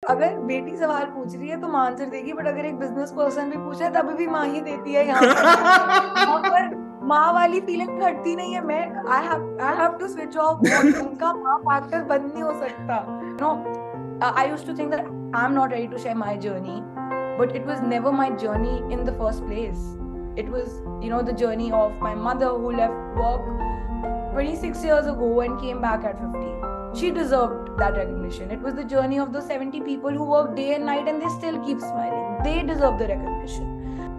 अगर बेटी सवाल पूछ रही है तो माँ आंसर देगी, बट अगर एक बिजनेस पर्सन भी पूछ रहा है तभी भी माँ ही देती है यहाँ पर। यहाँ पर माँ वाली फीलिंग हटती नहीं है। मैं I have to switch off mode. उनका माँ फैक्टर बंद नहीं हो सकता। No, I used to think that I am not ready to share my journey, but it was never my journey in the first place. It was, the journey of my mother who left work 26 years ago and came back at 50. She deserved that recognition. It was the journey of those 70 people who work day and night and they still keep smiling. They deserve the recognition.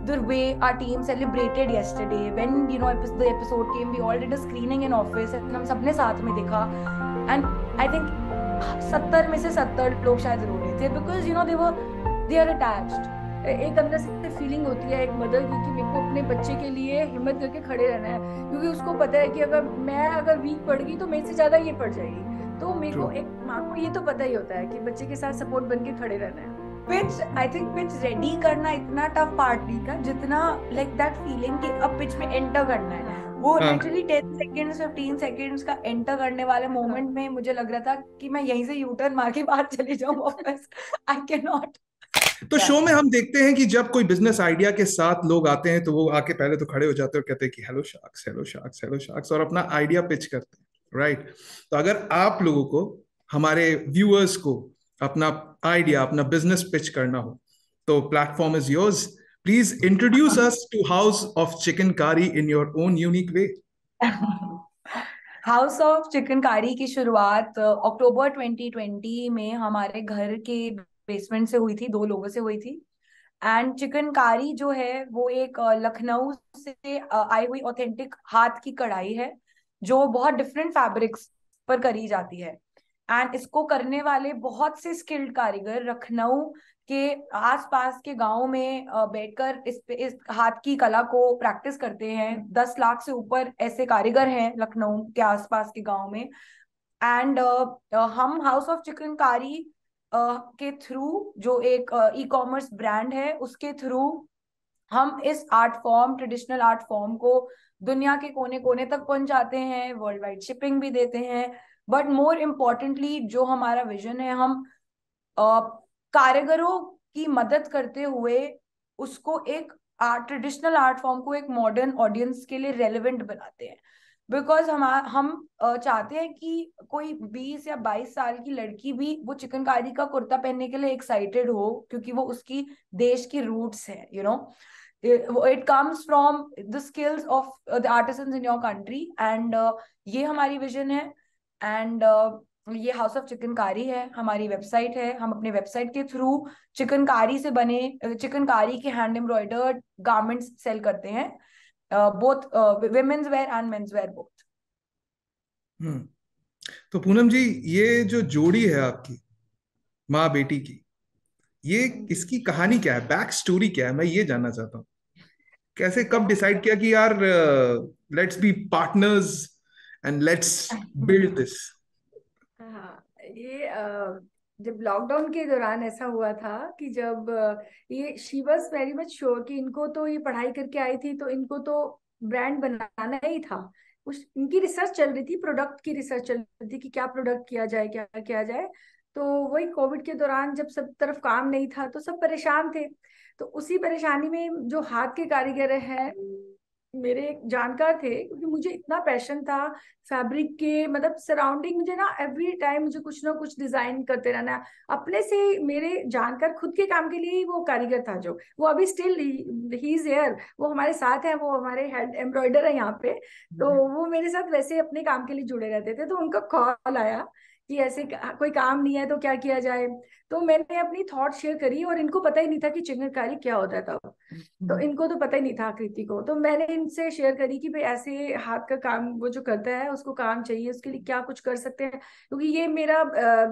The way our team celebrated yesterday, when the episode came, we all did a screening in office and हम सबने साथ में देखा. And I think 70 में से 70 लोग शायद रो रहे थे because they are attached. एक अंदर से फीलिंग होती है एक मदर की कि मेरे को अपने बच्चे के लिए हिम्मत करके खड़े रहना है, क्योंकि उसको पता है कि अगर वीक पड़ गई तो मेरे से ज्यादा ये पड़ जाएगी. तो मेरे को, एक माँ को ये तो पता ही होता है कि बच्चे के साथ सपोर्ट बन के खड़े रहना है. Pitch, I think pitch ready करना इतना टफ पार्ट नहीं था जितना लाइक दैट फीलिंग कि अब पिच में एंटर करना है. वो लिटरली 10 सेकेंड्स 15 सेकेंड्स का एंटर करने वाले मोमेंट में मुझे लग रहा था कि मैं यहीं से यूटर्न मार के बाहर चली जाऊं वापस. I can not. तो शो में हम देखते हैं कि जब कोई बिजनेस आइडिया के साथ लोग आते हैं तो वो आके पहले तो खड़े हो जाते हैं और कहते हैं कि hello sharks, hello sharks, hello sharks, और अपना आइडिया पिच करते हैं, राइट? तो अगर आप लोगों को, हमारे व्यूअर्स को, अपना आइडिया, अपना बिजनेस पिच करना हो तो platform is yours. Please introduce us to house of Chikankari in your own unique way. House of Chikankari की शुरुआत अक्टूबर 2020 में हमारे घर के बेसमेंट से हुई थी, 2 लोगों से हुई थी. एंड चिकनकारी जो है वो एक लखनऊ से आई हुई ऑथेंटिक हाथ की कढ़ाई है जो बहुत डिफरेंट फैब्रिक्स पर करी जाती है. एंड इसको करने वाले बहुत से स्किल्ड कारीगर लखनऊ के आसपास के गांव में बैठकर इस हाथ की कला को प्रैक्टिस करते हैं. 10 लाख से ऊपर ऐसे कारीगर हैं लखनऊ के आसपास के गांव में. एंड हम हाउस ऑफ चिकनकारी के थ्रू, जो एक ई कॉमर्स ब्रांड है, उसके थ्रू हम इस art form, traditional art form को दुनिया के कोने कोने तक पहुंचाते हैं, वर्ल्ड वाइड शिपिंग भी देते हैं. बट मोर इम्पोर्टेंटली जो हमारा विजन है, हम कारीगरों की मदद करते हुए उसको एक ट्रेडिशनल आर्ट फॉर्म को एक मॉडर्न ऑडियंस के लिए रेलेवेंट बनाते हैं. बिकॉज हम चाहते हैं कि कोई 20 या 22 साल की लड़की भी वो चिकनकारी का कुर्ता पहनने के लिए एक्साइटेड हो, क्योंकि वो उसकी देश की रूट्स है. It comes from the skills of the artisans in your country. And ये हमारी विजन है. एंड ये हाउस ऑफ चिकनकारी है, हमारी वेबसाइट है. हम अपने वेबसाइट के थ्रू चिकनकारी से बने, चिकनकारी के हैंड एम्ब्रॉयडर्ड गारमेंट्स सेल करते हैं, both women's wear and men's wear both. तो पूनम जी, ये जो जोड़ी है आपकी, माँ बेटी की, ये इसकी कहानी क्या है, बैक स्टोरी क्या है, मैं ये जानना चाहता हूँ. कैसे, कब डिसाइड किया कि यार let's be partners and let's build this? हाँ, ये जब लॉकडाउन के दौरान ऐसा हुआ था कि जब ये she was very much sure कि इनको तो ये पढ़ाई करके आई थी तो इनको तो ब्रांड बनाना ही था. उस इनकी रिसर्च चल रही थी, प्रोडक्ट की रिसर्च चल रही थी कि क्या प्रोडक्ट किया जाए, क्या किया जाए. तो वही कोविड के दौरान जब सब तरफ काम नहीं था तो सब परेशान थे. तो उसी परेशानी में जो हाथ के कारीगर हैं, मेरे एक जानकार थे, क्योंकि मुझे इतना पैशन था फैब्रिक के, मतलब सराउंडिंग, मुझे ना एवरी टाइम मुझे कुछ ना कुछ डिजाइन करते रहना है अपने से. मेरे जानकार खुद के काम के लिए ही वो कारीगर था, जो वो अभी स्टिल ही इज हियर, वो हमारे साथ है, वो हमारे हेड एम्ब्रॉयडर है यहाँ पे. तो वो मेरे साथ वैसे अपने काम के लिए जुड़े रहते थे. तो उनका कॉल आया कि ऐसे कोई काम नहीं है तो क्या किया जाए. तो मैंने अपनी थॉट शेयर करी और इनको पता ही नहीं था कि चिकनकारी क्या होता है तब. तो इनको तो पता ही नहीं था आकृति को. तो मैंने इनसे शेयर करी कि भाई ऐसे हाथ का काम वो जो करता है उसको काम चाहिए, उसके लिए क्या कुछ कर सकते हैं, क्योंकि ये मेरा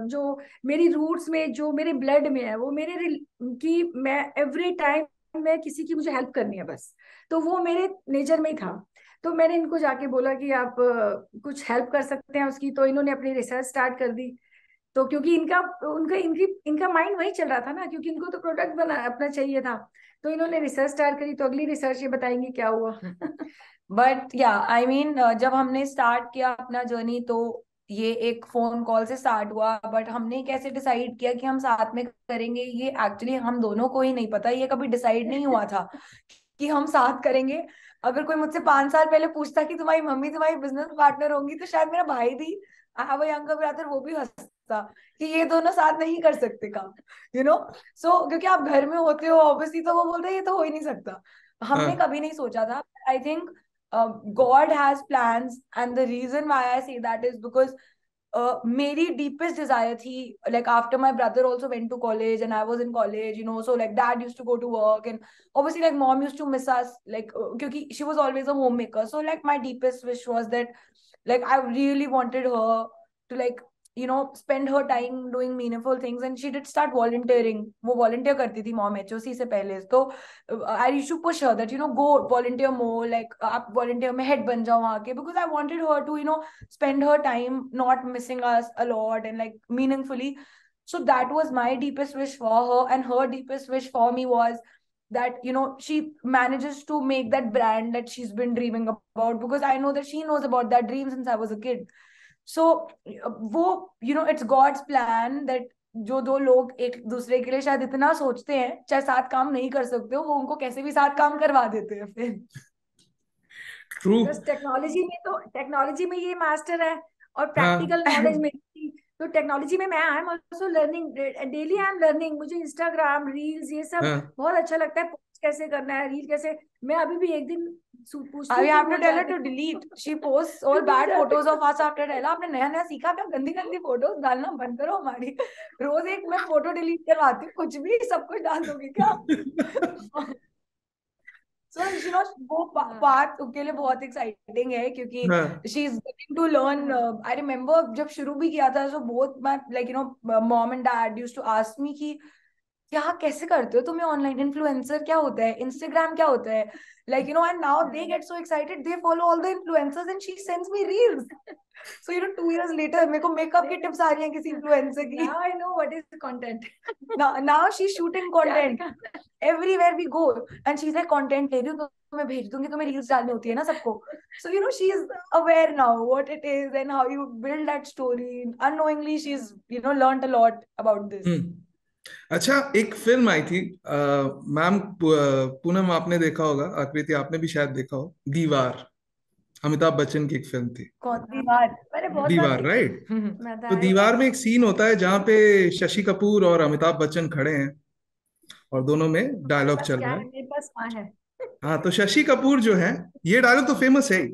जो मेरी रूट्स में, जो मेरे ब्लड में है, वो मेरे की मैं एवरी टाइम मैं किसी की मुझे हेल्प करनी है बस. तो वो मेरे नेचर में ही था. तो मैंने इनको जाके बोला कि आप कुछ हेल्प कर सकते हैं उसकी. तो इन्होंने अपनी रिसर्च स्टार्ट कर दी. तो क्योंकि इनका उनका इनकी इनका माइंड वही चल रहा था ना, क्योंकि इनको तो प्रोडक्ट बना अपना चाहिए था. तो इन्होंने रिसर्च स्टार्ट करी. तो अगली रिसर्च ये बताएंगे क्या हुआ. बट या आई मीन जब हमने स्टार्ट किया अपना जर्नी, तो ये एक फोन कॉल से स्टार्ट हुआ, बट हमने कैसे डिसाइड किया कि हम साथ में करेंगे, ये एक्चुअली हम दोनों को ही नहीं पता, ये कभी डिसाइड नहीं हुआ था कि हम साथ करेंगे। अगर कोई मुझसे 5 साल पहले पूछता कि तुम्हारी मम्मी तुम्हारी बिजनेस पार्टनर होंगी, तो शायद मेरा भाई भी, I have a younger brother, वो भी हंसता कि ये दोनों साथ नहीं कर सकते काम, यू नो। सो क्योंकि आप घर में होते हो ऑब्वियसली, तो वो बोलते हैं ये तो हो ही नहीं सकता। हमने हाँ कभी नहीं सोचा था। I think God has plans, and the reason why I say that is because मेरी deepest desire थी, like after my brother also went to college and I was in college, you know, so like dad used to go to work, and obviously like mom used to miss us, like क्योंकि she was always a homemaker, so like my deepest wish was that like I really wanted her to like, you know, spend her time doing meaningful things, and she did start volunteering. वो volunteer करती थी mom HOC से पहले, तो I used to push her that, you know, go volunteer more, like आप volunteer में head बन जाओ वहाँ के, because I wanted her to, you know, spend her time not missing us a lot and like meaningfully. So that was my deepest wish for her, and her deepest wish for me was that, you know, she manages to make that brand that she's been dreaming about, because I know that she knows about that dream since I was a kid. So वो, you know, it's God's plan that जो दो लोग एक दूसरे के लिए शायद इतना सोचते हैं, चाहे साथ काम नहीं कर सकते हो, वो उनको कैसे भी साथ काम करवा देते हैं फिर। ट्रू। बस टेक्नोलॉजी में ये मास्टर है, और हाँ प्रैक्टिकल नॉलेज में भी। तो टेक्नोलॉजी में मैं I am also learning, daily I am learning. मुझे इंस्टाग्राम रील्स ये सब हाँ बहुत अच्छा लगता है, पोस्ट कैसे करना है, रील कैसे। मैं अभी भी एक दिन पूछती I हूँ, फिर have to भूल tell her जाती to delete. She posts all bad photos of us after Ella. आपने नया नया सीखा क्या? गंदी गंदी फोटोज डालना बंद करो हमारी। रोज एक मैं फोटो डिलीट करवाती हूँ, कुछ भी सब कुछ डाल दोगी क्या? So you know, वो पार्ट के लिए बहुत एक्साइटिंग है, क्योंकि हाँ she is going to learn. I remember जब शुरू भी किया था, so both my like, you know, mom and dad used to ask me कि क्या कैसे करते हो तुम्हें ऑनलाइन, इन्फ्लुएंसर क्या होता है, इंस्टाग्राम क्या होता है, like, you no, and now they get so excited, they follow all the influencers and she sends me reels. So you know 2 years later मेरे को मेकअप की टिप्स आ रही हैं किसी इन्फ्लुएंसर की। Now I know what is content. now she's shooting content everywhere we go, and she's like content ले रही हूँ तो मैं भेज दूंगी, तुम्हें रील्स डालनी होती है ना सबको। So you know, she is aware now what it is and how you build that story. Unknowingly she's, you know, learned a lot about this. अच्छा, एक फिल्म आई थी मैम, पूनम आपने देखा होगा, आकृति आपने भी शायद देखा हो, दीवार। अमिताभ बच्चन की एक फिल्म थी कौन सी बात? मैंने बहुत बार दीवार, देखी राइट? है। मैं तो तो दीवार में एक सीन होता है जहाँ पे शशि कपूर और अमिताभ बच्चन खड़े हैं और दोनों में डायलॉग बस चल क्या रहा है, है। मेरे पास माँ है। हाँ, तो शशि कपूर जो है, ये डायलॉग तो फेमस है ही।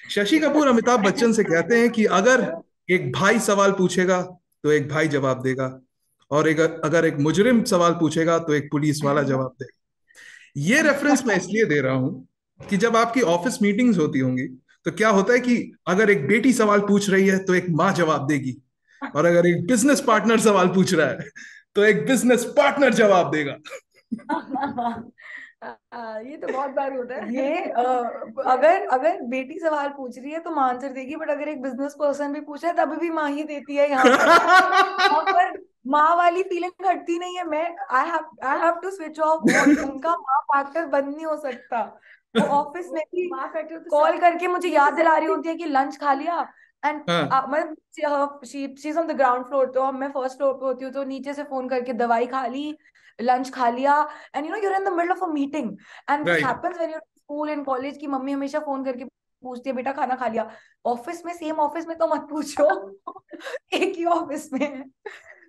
शशि कपूर अमिताभ बच्चन से कहते हैं कि अगर एक भाई सवाल पूछेगा तो एक भाई जवाब देगा, और अगर एक मुजरिम सवाल पूछेगा तो एक पुलिस वाला जवाब देगा। ये रेफरेंस मैं इसलिए दे रहा हूं कि जब आपकी ऑफिस मीटिंग्स होती होंगी, तो क्या होता है कि अगर एक बेटी सवाल पूछ रही है तो एक माँ जवाब देगी, और अगर एक बिजनेस पार्टनर सवाल पूछ रहा है तो एक बिजनेस पार्टनर जवाब देगा। ये तो बहुत बार होता है। ये अगर अगर बेटी सवाल पूछ रही है तो माँ आंसर देगी, बट अगर एक बिजनेस पर्सन भी पूछे तब भी माँ ही देती है यहाँ पर। यहाँ पर माँ वाली फीलिंग हटती नहीं है। मैं I have to switch off mode. उनका माँ फैक्टर बंद नहीं हो सकता। वो ऑफिस में भी माँ फैक्टर तो कॉल करके मुझे याद दिला रही होती है कि लंच खा लिया, एंड हाँ मतलब she is on the ground floor, तो मैं फर्स्ट फ्लोर पे होती हूँ, तो नीचे से फोन करके दवाई खा ली, लंच खा लिया, and you know you're in the middle of a meeting, and this right. Happens when you're school and college की मम्मी हमेशा फोन करके पूछती है बेटा खाना खा लिया। ऑफिस में, सेम ऑफिस में तो मत पूछो। एक ही ऑफिस में है।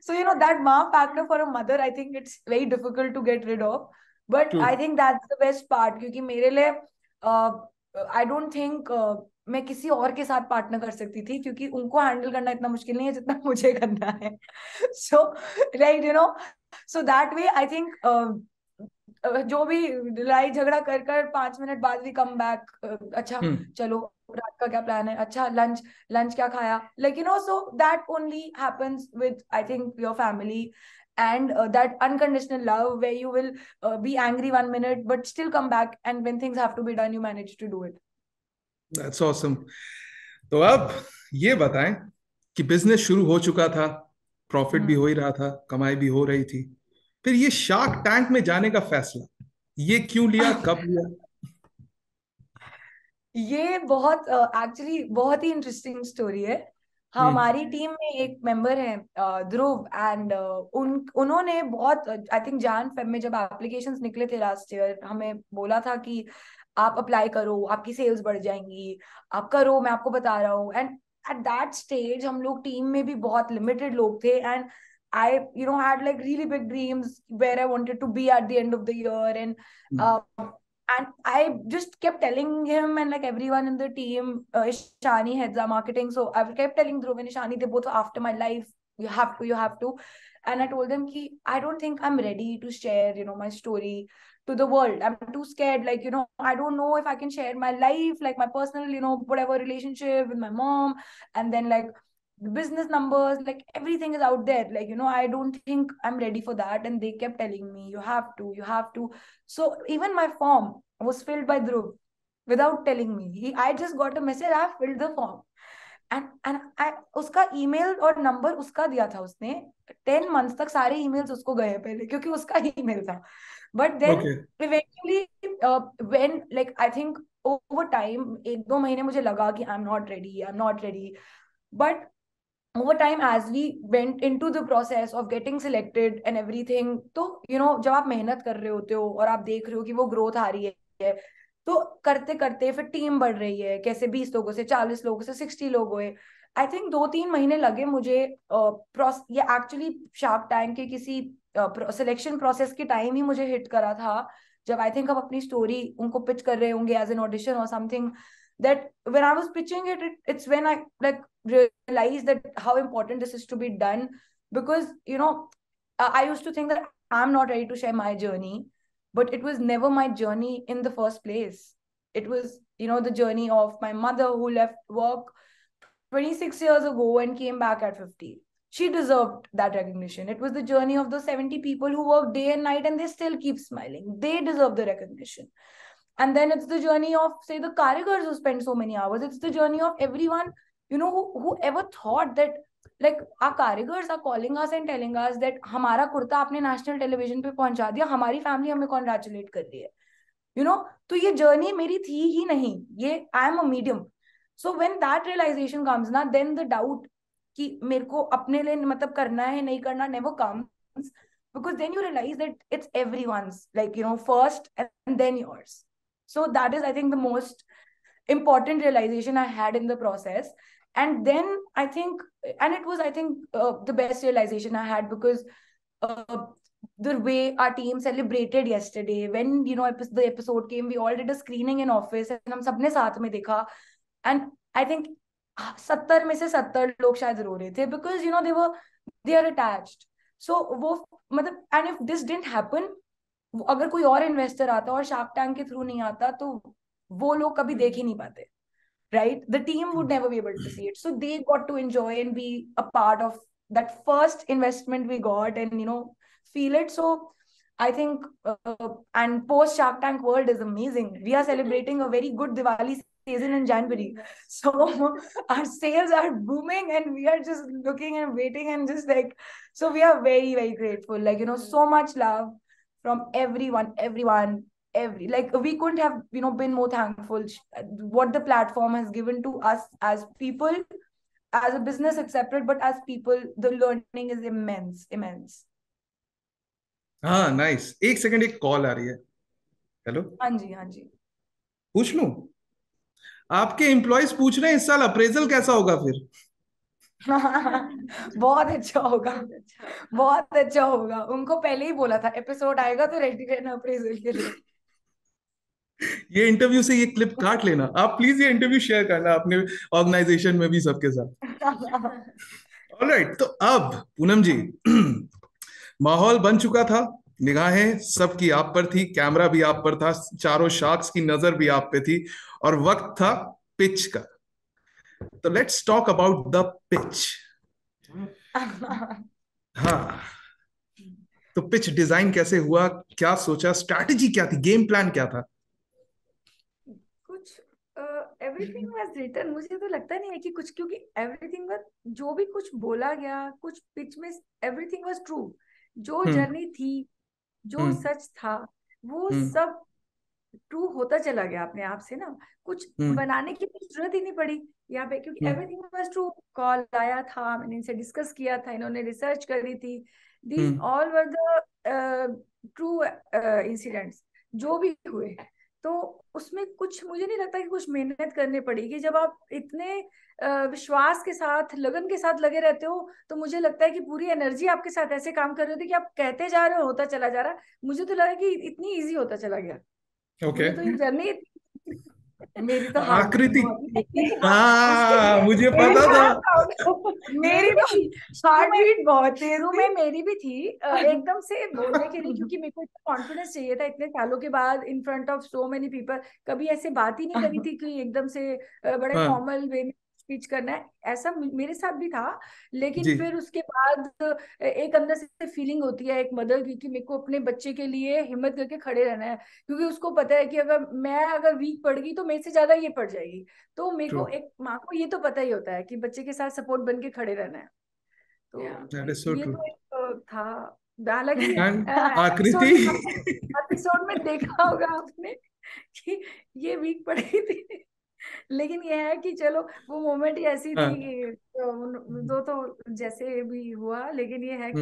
So you know that mom factor for a mother, I think it's very difficult to get rid of, but true. I think that's the best part, क्योंकि मेरे लिए I don't think मैं किसी और के साथ पार्टनर कर सकती थी, क्योंकि उनको हैंडल करना इतना मुश्किल नहीं है जितना मुझे करना है। So right, you know, so that way I think जो भी लड़ाई झगड़ा कर कर 5 मिनट बाद भी कम बैक, अच्छा चलो रात का क्या प्लान है, अच्छा लंच लंच क्या खाया, like you know, so that only happens with, I think, your family, and that unconditional love where you will be angry 1 minute but still come back, and when things have to be done you manage to do it. That's awesome. तो अब ये बताएं कि business शुरू हो चुका था, profit भी हो ही रहा था, कमाई भी हो रही थी, फिर ये शार्क टैंक में जाने का फैसला ये क्यों लिया, कब लिया? ये बहुत एक्चुअली बहुत ही इंटरेस्टिंग स्टोरी है। हमारी टीम में एक मेंबर है ध्रुव, एंड उन्होंने बहुत, आई थिंक जान फेब में जब एप्लीकेशंस निकले थे लास्ट ईयर, हमें बोला था कि आप अप्लाई करो, आपकी सेल्स बढ़ जाएंगी, आप करो, मैं आपको बता रहा हूँ। एंड एट दैट स्टेज हम लोग टीम में भी बहुत लिमिटेड लोग थे, and I, had like really big dreams where I wanted to be at the end of the year, and I just kept telling him and like everyone in the team, Ishani heads our marketing, so I kept telling Dhruv and Ishani, they both were after my life, you have to. And I told them ki I don't think I'm ready to share, my story to the world. I'm too scared, like, I don't know if I can share my life, like my personal, whatever relationship with my mom, and then like the business numbers, like everything is out there, like, I don't think I'm ready for that. And they kept telling me, you have to. So even my form was filled by Dhruv without telling me. I just got a message, I filled the form. And I उसका email और number उसका दिया था उसने, 10 months तक सारे emails उसको गए पहले, क्योंकि उसका ईमेल था. But then eventually, when like I think over time, 1-2 महीने मुझे लगा कि I'm not ready. But over time, as we went into the process of getting selected and everything, तो जब आप मेहनत कर रहे होते हो और आप देख रहे हो कि वो ग्रोथ आ रही है, तो करते करते फिर टीम बढ़ रही है, कैसे 20 लोगों से 40 लोगों से 60 लोग हुए. आई थिंक 2-3 महीने लगे मुझे. ये एक्चुअली शार्क टैंक के किसी सिलेक्शन प्रोसेस के टाइम ही मुझे हिट करा था, जब आई थिंक हम अपनी स्टोरी उनको पिच कर रहे होंगे एज एन ऑडिशन और something. That when I was pitching it's when I like realized that how important this is to be done. Because I used to think that I'm not ready to share my journey, but it was never my journey in the first place. It was the journey of my mother who left work 26 years ago and came back at 50. She deserved that recognition. It was the journey of the 70 people who work day and night and they still keep smiling. They deserve the recognition. And then it's the journey of, say, the karigars who spend so many hours. It's the journey of everyone, whoever thought that, like, our karigars are calling us and telling us that हमारा कुर्ता आपने national television पे पहुंचा दिया, हमारी family हमें congratulate कर रही है. तो ये journey मेरी थी ही नहीं, ये I am a medium. So when that realization comes ना, then the doubt कि मेरे को अपने लिए मतलब करना है नहीं करना never comes, because then you realize that it's everyone's, like, first and then yours. So that is, I think, the most important realization I had in the process. And then I think, and it was, I think, the best realization I had, because the way our team celebrated yesterday, when the episode came, we all did a screening in office and हम सबने साथ में देखा. And I think 70 में से 70 लोग शायद रो रहे थे, because they are attached. So वो मतलब, and if this didn't happen, अगर कोई और इन्वेस्टर आता और शार्क टैंक के थ्रू नहीं आता, तो वो लोग कभी देख ही नहीं पाते, right? The team would never be able to see it. So they got to enjoy and be a part of that first investment we got, and feel it. So I think, and post Shark Tank world is amazing. We are celebrating a very good Diwali season in January. So our sales are booming and we are just looking and waiting and just like, so we are very, very grateful. Like, so much love from everyone, like we couldn't have been more thankful what the platform has given to us as people. As a business it's separate, but as people the learning is immense. हाँ, nice. एक second, एक call आ रही है. Hello. हाँ जी. पूछ लूं? आपके employees पूछ रहे हैं इस साल अप्रेजल कैसा होगा फिर. बहुत अच्छा होगा, बहुत अच्छा होगा. उनको पहले ही बोला था एपिसोड आएगा तो रेडी रहना अप्रेजल के लिए. ये इंटरव्यू से ये क्लिप काट लेना आप प्लीज. ये इंटरव्यू शेयर करना अपने ऑर्गेनाइजेशन में भी सबके साथ. ऑलराइट, तो अब पूनम जी, माहौल बन चुका था, निगाहें सबकी आप पर थी, कैमरा भी आप पर था, चारों शार्क्स की नजर भी आप पे थी, और वक्त था पिच का. तो let's talk about the pitch. हाँ, तो पिच डिजाइन कैसे हुआ, क्या सोचा, स्ट्रैटेजी क्या थी, गेम प्लान क्या था? कुछ एवरीथिंग वाज रिटन. मुझे तो लगता नहीं है कि कुछ, क्योंकि एवरीथिंग वाज, जो भी कुछ बोला गया कुछ पिच में, एवरीथिंग वाज ट्रू. जो जर्नी थी, जो सच था, वो सब ट्रू होता चला गया अपने आप से ना. कुछ बनाने की जरूरत ही नहीं पड़ी. यहाँ पे, क्योंकि एवरीथिंग वाज ट्रू। कॉल आया था, मैंने इनसे डिस्कस किया था, इन्होंने रिसर्च करी थी, these all were the true incidents जो भी हुए। तो उसमें कुछ मुझे नहीं लगता कि कुछ मेहनत करनी पड़ेगी। जब आप इतने विश्वास के साथ, लगन के साथ लगे रहते हो, तो मुझे लगता है कि पूरी एनर्जी आपके साथ ऐसे काम कर रही होती है कि आप कहते जा रहे हो, होता चला जा रहा। मुझे तो लगा कि इतनी इजी होता चला गया। ओके। मुझे तो ये जर्नी, मेरी तो हार्ट बीट आकृति, बहुत थी। उसके हाँ लिए मुझे मेरी पता था। मेरी भी थी, हार्ट बीट बहुत तेज शुरू थी। में मेरी भी थी, एकदम से बोलने के लिए, क्योंकि मेरे को इतना कॉन्फिडेंस चाहिए था इतने सालों के बाद in front of so many people. कभी ऐसे बात ही नहीं करी थी कि एकदम से बड़े हाँ फॉर्मल वे में स्पीच करना है, ऐसा मेरे साथ भी था। लेकिन जी, फिर उसके बाद एक अंदर से फीलिंग होती है एक मदर की, कि मेरे को अपने बच्चे के लिए हिम्मत करके खड़े रहना है, क्योंकि उसको पता है कि अगर वीक पड़ गई तो मेरे से ज्यादा ये पड़ जाएगी। तो मेरे ट्रू, को, एक माँ को ये तो पता ही होता है कि बच्चे के साथ सपोर्ट बन के खड़े रहना है। तो दैट इज सो ये ट्रू। तो एक था। हालांकि एंड एपिसोड आकृति, एपिसोड में देखा होगा आपने कि ये वीक पड़ गई थी। लेकिन ये है कि चलो, वो मोमेंट ही ऐसी थी हाँ, कि तो जैसे भी हुआ। लेकिन ये है कि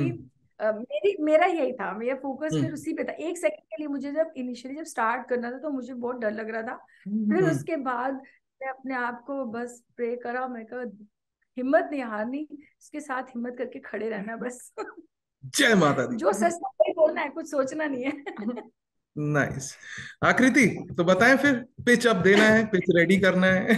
हम्म मेरा यही था, मेरा फोकस फिर हम्म उसी पे था। एक सेकंड के लिए मुझे, जब इनिशियली जब स्टार्ट करना था, तो मुझे बहुत डर लग रहा था। फिर हम्म, उसके बाद मैं अपने आप को बस प्रे करा, मैं कहा हिम्मत नहीं हारनी, इसके साथ हिम्मत करके खड़े रहना बस। जय माता दी। जो सच सच बोलना है, कुछ सोचना नहीं है। नाइस। आकृति, तो बताएं फिर, पिच अब देना है, पिच रेडी करना है।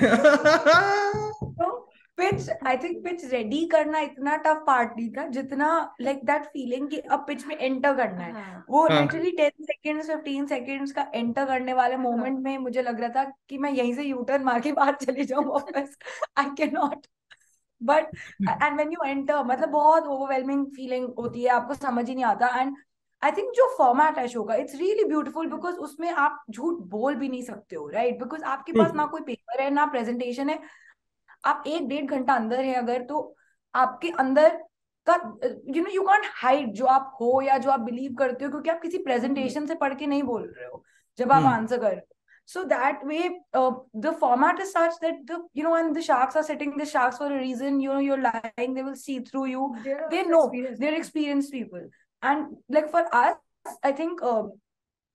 तो pitch, I think pitch ready करना इतना टफ पार्ट नहीं था जितना लाइक दैट फीलिंग कि अब पिच में एंटर करना है। हाँ, वो हाँ लिटरली 10 सेकेंड्स 15 सेकेंड्स का एंटर करने वाले मोमेंट में मुझे लग रहा था कि मैं यहीं से यू टर्न मार के बाहर चली जाऊं वापस। I can not. But and when you enter, मतलब बहुत ओवरवेलमिंग फीलिंग होती है, आपको समझ ही नहीं आता। एंड आई थिंक जो फॉर्मेट है शो का, इट्स रियली ब्यूटीफुल बिकॉज उसमें आप झूठ बोल भी नहीं सकते हो, राइट? बिकॉज आपके ट्रू, पास ना कोई पेपर है ना प्रेजेंटेशन है। आप 1-1.5 घंटा अंदर है अगर, तो आपके अंदर का यू कांट हाइड जो आप हो या जो आप बिलीव करते हो, क्योंकि आप किसी प्रेजेंटेशन से पढ़ के नहीं बोल रहे हो जब आप आंसर कर रहे हो। So that way, the format is such that when the sharks are sitting, the sharks for a reason. You're lying, they will see through you. They know, they're experienced people. And like for us, I think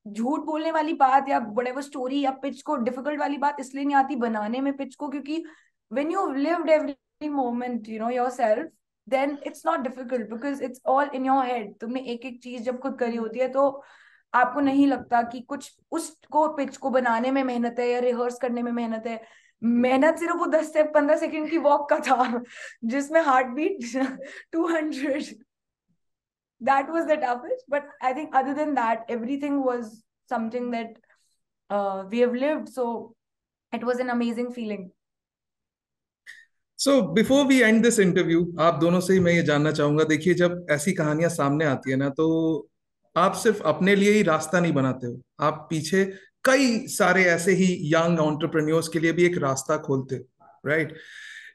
झूठ बोलने वाली बात या whatever story या pitch को difficult वाली बात इसलिए नहीं आती बनाने में पिच को, क्योंकि when you've lived every moment yourself, then it's not difficult because it's all in your head. तुमने एक एक चीज जब खुद करी होती है, तो आपको नहीं लगता कि कुछ उसको पिच को बनाने में मेहनत है या रिहर्स करने में मेहनत है। मेहनत सिर्फ वो 10 से 15 सेकंड की वॉक का था जिसमें heart beat 200। that was the toughest, but I think other than that everything was something that we have lived, so it was an amazing feeling. So before we end this interview, आप दोनों से ही मैं ये जानना चाहूंगा, देखिए जब ऐसी कहानियां सामने आती है ना, तो आप सिर्फ अपने लिए ही रास्ता नहीं बनाते हो, आप पीछे कई सारे ऐसे ही यंग एंटरप्रेन्योर्स के लिए भी एक रास्ता खोलते हो, राइट?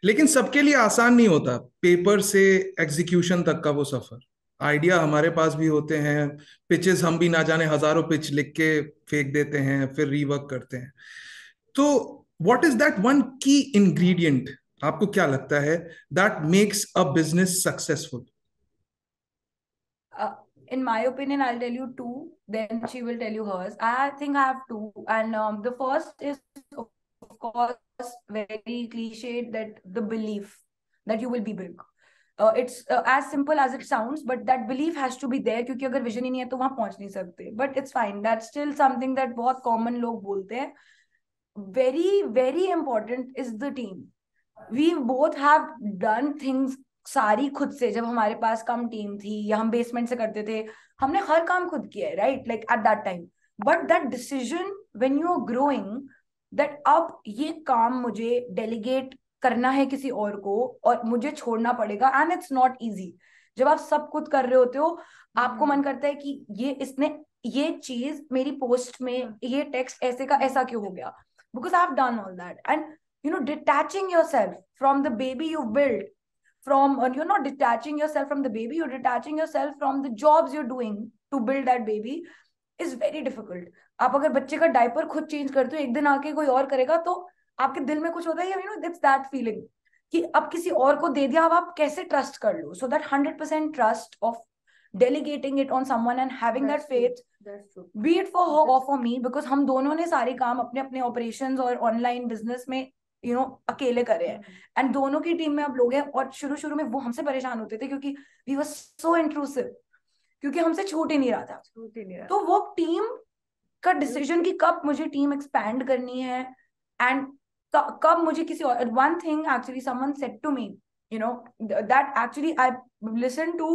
लेकिन सबके लिए आसान नहीं होता पेपर से एग्जीक्यूशन तक का वो सफर। आइडिया हमारे पास भी होते हैं, पिचेस हम भी ना जाने हजारों पिच लिख के फेंक देते हैं, फिर रीवर्क करते हैं। तो व्हाट इज दैट वन की इंग्रेडिएंट, आपको क्या लगता है, that makes a business successful? In my opinion, I'll tell you two, then she will tell you hers. I think I have two, and the first is, of course, very cliched, that the belief that you will be big. It's as simple as it sounds, but that belief has to be there, क्योंकि अगर vision ही नहीं है तो वहां पहुंच नहीं सकते. But it's fine. That's still something that बहुत common लोग बोलते हैं. Very, very important is the team. We both have done things सारी खुद से, जब हमारे पास कम टीम थी या हम बेसमेंट से करते थे, हमने हर काम खुद किया है, right? Like at that time. But that decision when you are growing, that अब ये काम मुझे डेलीगेट करना है किसी और को और मुझे छोड़ना पड़ेगा, एंड इट्स नॉट इजी. जब आप सब खुद कर रहे होते हो, आपको मन करता है कि ये चीज मेरी पोस्ट में, ये टेक्स्ट ऐसे का ऐसा क्यों हो गया, because I have done all that. And detaching yourself from the baby you built, from you're not detaching yourself from the baby, you're detaching yourself from the jobs you're doing to build that baby, is very difficult. आप अगर बच्चे का diaper खुद change करते हो, एक दिन आके कोई और करेगा, तो आपके दिल में कुछ होता है, इट्स दैट फीलिंग कि अब किसी और को दे दिया, अब आप कैसे ट्रस्ट कर लो. So that 100% trust of delegating it on someone and having that faith, be it for her or for me, because हम दोनों ने सारे काम अपने अपने operations और online business में अकेले करे हैं. एंड दोनों की टीम में अब लोग हैं, और शुरू शुरू में वो हमसे परेशान होते थे क्योंकि we were so intrusive, क्योंकि हमसे छूट ही नहीं रहा था. तो वो टीम का डिसीजन कि कब मुझे टीम एक्सपैंड करनी है एंड कब मुझे किसी और. One thing actually someone said to me, that actually I listened to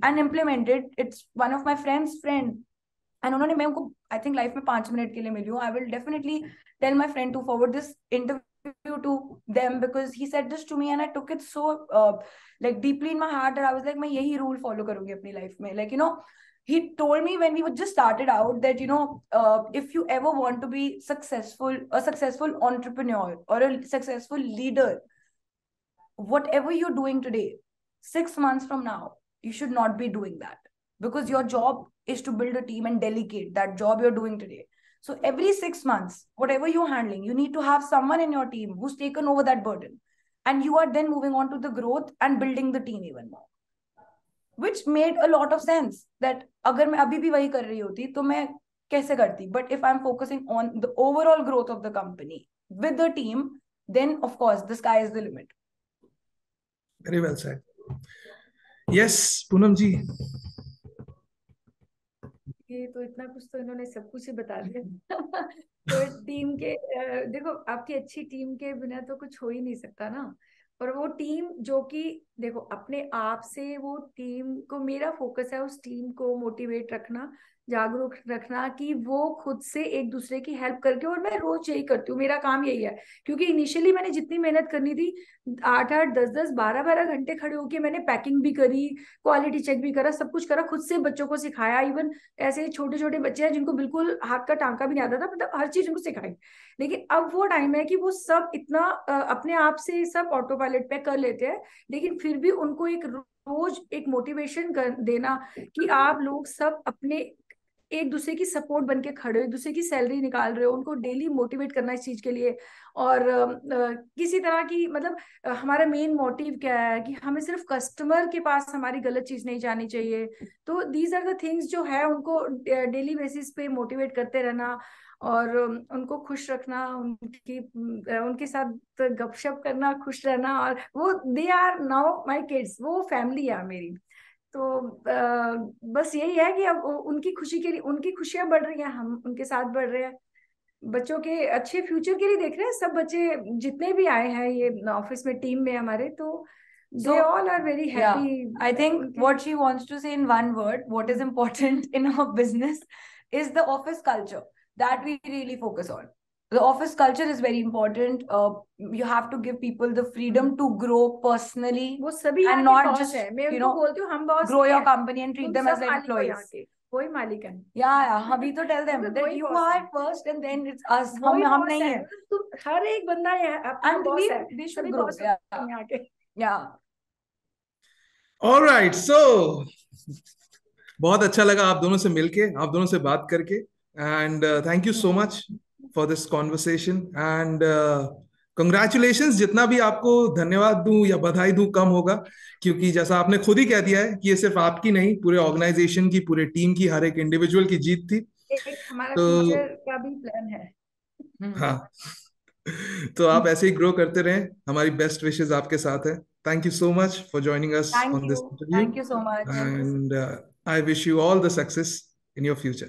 and implemented. It's one of my friend's friend, and उन्होंने, मैं उनको I think लाइफ में 5 मिनट के लिए मिली हूँ. I will definitely tell my friend to forward this interview to them because he said this to me and I took it so like deeply in my heart that I was like, मैं यही rule follow करूँगी अपनी life में. Like he told me when we were just started out that if you ever want to be successful, a successful entrepreneur or a successful leader, whatever you're doing today, 6 months from now you should not be doing that, because your job is to build a team and delegate that job you're doing today. So every 6 months, whatever you're handling, you need to have someone in your team who's taken over that burden, and you are then moving on to the growth and building the team even more, which made a lot of sense. That अगर मैं अभी भी वही कर रही होती तो मैं कैसे करती, but if I'm focusing on the overall growth of the company with the team, then of course the sky is the limit. Very well said. Yes, Poonam जी. ये तो इतना कुछ तो इन्होंने सब कुछ ही बता दिया. तो टीम के देखो, आपकी अच्छी टीम के बिना तो कुछ हो ही नहीं सकता ना. और वो टीम जो कि देखो अपने आप से, वो टीम को, मेरा फोकस है उस टीम को मोटिवेट रखना, जागरूक रखना कि वो खुद से एक दूसरे की हेल्प करके. और मैं रोज यही करती हूँ, मेरा काम यही है. क्योंकि इनिशियली मैंने जितनी मेहनत करनी थी, 8-8, 10-10, 12-12 घंटे खड़े होके मैंने पैकिंग भी करी, क्वालिटी चेक भी करा, सब कुछ करा, खुद से बच्चों को सिखाया. इवन ऐसे छोटे छोटे बच्चे हैं जिनको बिल्कुल हाथ का टांका भी नहीं आता था, मतलब हर चीज उनको सिखाई. लेकिन अब वो टाइम है कि वो सब इतना अपने आप से सब ऑटो पायलट पे कर लेते हैं. लेकिन फिर भी उनको एक रोज एक मोटिवेशन देना कि आप लोग सब अपने एक दूसरे की सपोर्ट बन के खड़े हो, एक दूसरे की सैलरी निकाल रहे हो, उनको डेली मोटिवेट करना इस चीज के लिए. और किसी तरह की, मतलब हमारा मेन मोटिव क्या है कि हमें सिर्फ कस्टमर के पास हमारी गलत चीज नहीं जानी चाहिए. तो दीज आर द थिंग्स जो है, उनको डेली बेसिस पे मोटिवेट करते रहना और उनको खुश रखना, उनके साथ गपशप करना, खुश रहना. और वो they are now my kids, वो फैमिली है मेरी. तो बस यही है कि अब उनकी खुशी के लिए, उनकी खुशियां बढ़ रही हैं, हम उनके साथ बढ़ रहे हैं. बच्चों के अच्छे फ्यूचर के लिए देख रहे हैं. सब बच्चे जितने भी आए हैं ये ऑफिस में, टीम में हमारे, तो they all are very happy. Yeah, I think what she wants to say in one word, what is important in our business is the office culture that we really focus on. The office culture is very important. You have to give people the freedom to grow personally, वो सभी and not just मैं उनको बोलती हूँ हम boss grow your company and treat them as employees. कोई मालिक है. Yeah, we to tell them that you are first and then it's us. हम नहीं है. हर एक बंदा है अपना बॉस है. They should grow. Yeah. All right, so बहुत अच्छा लगा आप दोनों से मिलके, आप दोनों से बात करके, and thank you so much for this conversation and congratulations. जितना भी आपको धन्यवाद दूं या बधाई दूं कम होगा, क्योंकि जैसा आपने खुद ही कह दिया है कि ये सिर्फ आपकी नहीं, पूरे ऑर्गेनाइजेशन की, पूरे टीम की, हर एक इंडिविजुअल की जीत थी. एक हमारा फ्यूचर का भी प्लान है. हाँ, तो आप ऐसे ही ग्रो करते रहें. हमारी बेस्ट विशेस आपके साथ है. Thank you so much for joining us on this interview. Thank you so much. And I wish you all the success in your future.